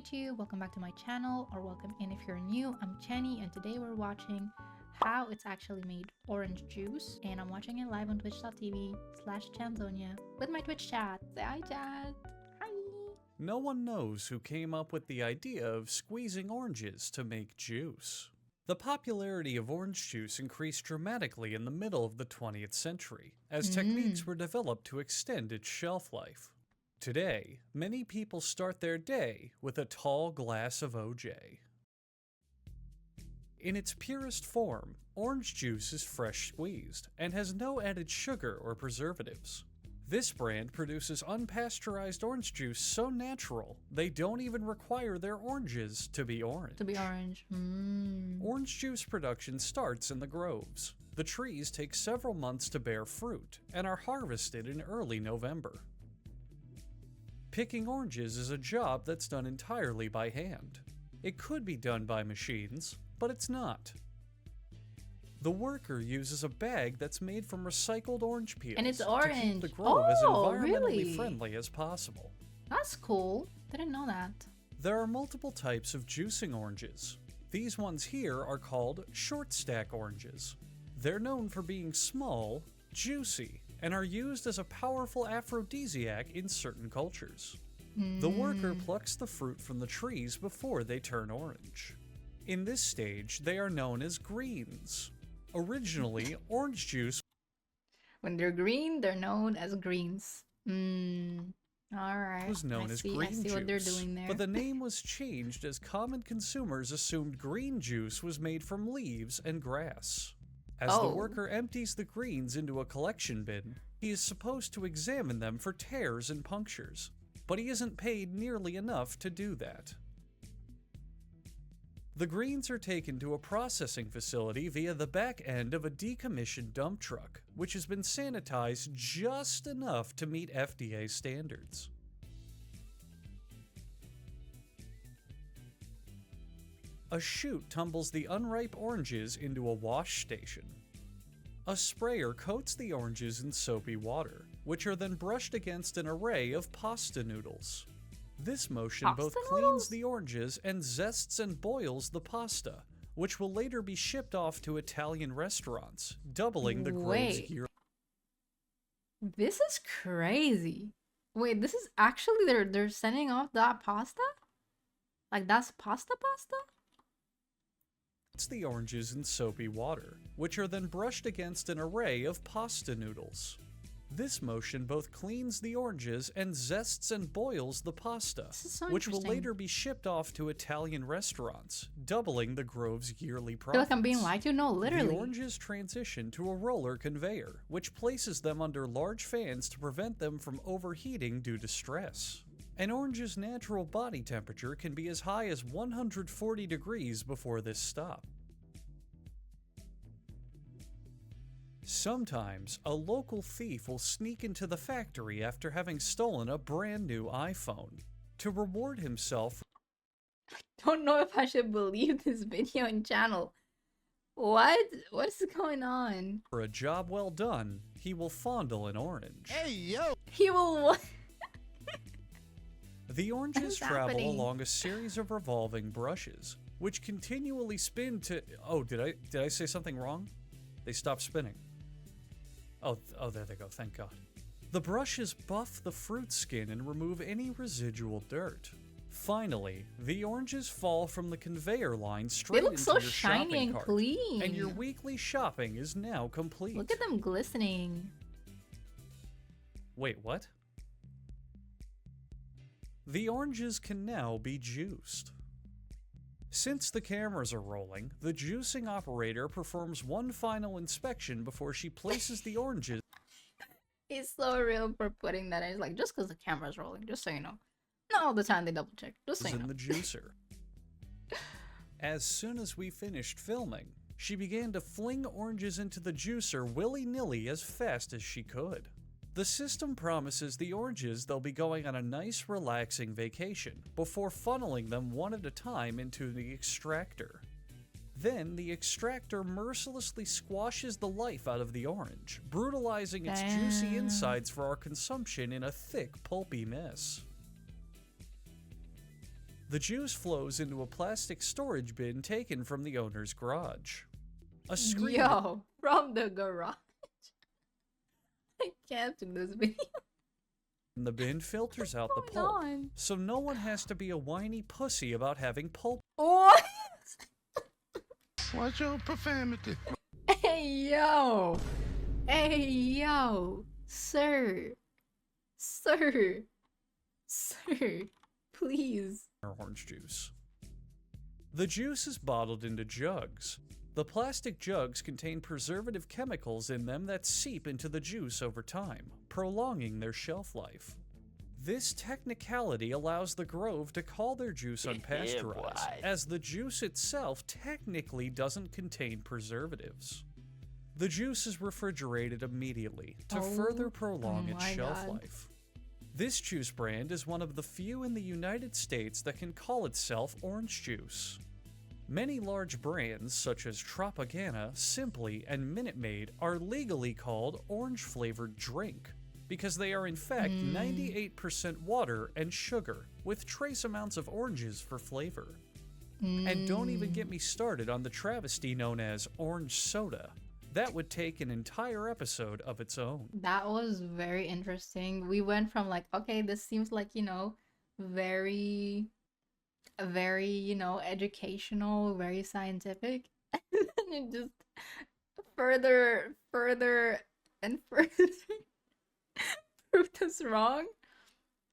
YouTube, welcome back to my channel, or welcome in if you're new. I'm Channie, and today we're watching how it's actually made orange juice, and I'm watching it live on twitch.tv/Chanzonia with my Twitch chat. Say hi, chat. Hi. No one knows who came up with the idea of squeezing oranges to make juice. The popularity of orange juice increased dramatically in the middle of the 20th century, as techniques were developed to extend its shelf life. Today, many people start their day with a tall glass of OJ. In its purest form, orange juice is fresh squeezed and has no added sugar or preservatives. This brand produces unpasteurized orange juice so natural, they don't even require their oranges to be orange. Orange juice production starts in the groves. The trees take several months to bear fruit and are harvested in early November. Picking oranges is a job that's done entirely by hand. It could be done by machines, but it's not. The worker uses a bag that's made from recycled orange peels And it's to orange. keep the grove as environmentally Really? friendly as possible. That's cool. Didn't know that. There are multiple types of juicing oranges. These ones here are called short stack oranges. They're known for being small, juicy, and are used as a powerful aphrodisiac in certain cultures. The worker plucks the fruit from the trees before they turn orange. In this stage, they are known as greens. Originally, orange juice When they're green, they're known as greens. Alright. was known as green I see juice, what they're doing there. but the name was changed as common consumers assumed green juice was made from leaves and grass. As the worker empties the greens into a collection bin, he is supposed to examine them for tears and punctures, but he isn't paid nearly enough to do that. The greens are taken to a processing facility via the back end of a decommissioned dump truck, which has been sanitized just enough to meet FDA standards. A chute tumbles the unripe oranges into a wash station. A sprayer coats the oranges in soapy water, which are then brushed against an array of pasta noodles. This motion both cleans the oranges and zests and boils the pasta, which will later be shipped off to Italian restaurants, doubling the grove's year. This is crazy. Wait, this is actually they're sending off that pasta? Like that's pasta? It's the oranges in soapy water, which are then brushed against an array of pasta noodles. This motion both cleans the oranges and zests and boils the pasta, which will later be shipped off to Italian restaurants, doubling the grove's yearly profits. I feel like I'm being lied to? No, literally. The oranges transition to a roller conveyor, which places them under large fans to prevent them from overheating due to stress. An orange's natural body temperature can be as high as 140 degrees before this stop. Sometimes, a local thief will sneak into the factory after having stolen a brand new iPhone. To reward himself, I don't know if I should believe this video and channel. What? What is going on? for a job well done, he will fondle an orange. Hey, yo! He will what? The oranges What's travel happening? along a series of revolving brushes, which continually spin to... Oh, did I say something wrong? They stopped spinning. Oh, there they go, thank God. The brushes buff the fruit skin and remove any residual dirt. Finally, the oranges fall from the conveyor line They straight look into so your shiny shopping and cart, clean. and your weekly shopping is now complete. Look at them glistening. Wait, what? The oranges can now be juiced. Since the cameras are rolling, the juicing operator performs one final inspection before she places the oranges He's so real for putting that in. It's like, just because the camera's rolling, just so you know. Not all the time they double check, just so you in know. the juicer. As soon as we finished filming, she began to fling oranges into the juicer willy-nilly as fast as she could. The system promises the oranges they'll be going on a nice, relaxing vacation before funneling them one at a time into the extractor. Then, the extractor mercilessly squashes the life out of the orange, brutalizing its juicy insides for our consumption in a thick, pulpy mess. The juice flows into a plastic storage bin taken from the owner's garage. A screen. Yo, from the garage. I can't do this video. The bin filters out the What's pulp, going on? so no one has to be a whiny pussy about having pulp. What? Watch your profanity. Hey, yo. Hey, yo. Sir. Sir. Sir. Please. Orange juice. The juice is bottled into jugs. The plastic jugs contain preservative chemicals in them that seep into the juice over time, prolonging their shelf life. This technicality allows the Grove to call their juice unpasteurized, as the juice itself technically doesn't contain preservatives. The juice is refrigerated immediately to further prolong its shelf life. This juice brand is one of the few in the United States that can call itself orange juice. Many large brands such as Tropicana, Simply, and Minute Maid are legally called orange-flavored drink because they are in fact 98% water and sugar with trace amounts of oranges for flavor. And don't even get me started on the travesty known as orange soda. That would take an entire episode of its own. That was very interesting. We went from like, okay, this seems like, you know, very, you know, educational, very scientific. And it just further and further proved us wrong.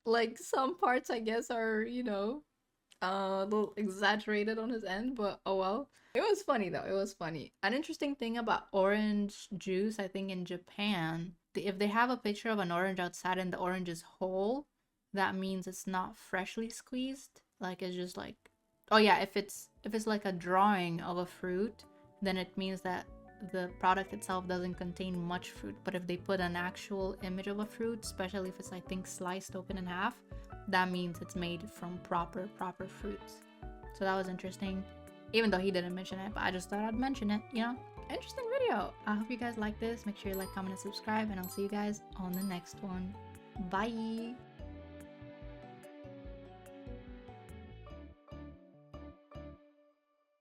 Like some parts I guess are, you know, a little exaggerated on his end, but oh well. It was funny though, it was funny. An interesting thing about orange juice, I think in Japan, if they have a picture of an orange outside and the orange is whole, that means it's not freshly squeezed. Like it's just like, oh yeah, if it's like a drawing of a fruit, then it means that the product itself doesn't contain much fruit. But if they put an actual image of a fruit, especially if it's I think sliced open in half, that means it's made from proper fruits. So that was interesting, even though he didn't mention it, but I just thought I'd mention it, you know. Interesting video. I hope you guys like this. Make sure you like, comment, and subscribe, and I'll see you guys on the next one. Bye.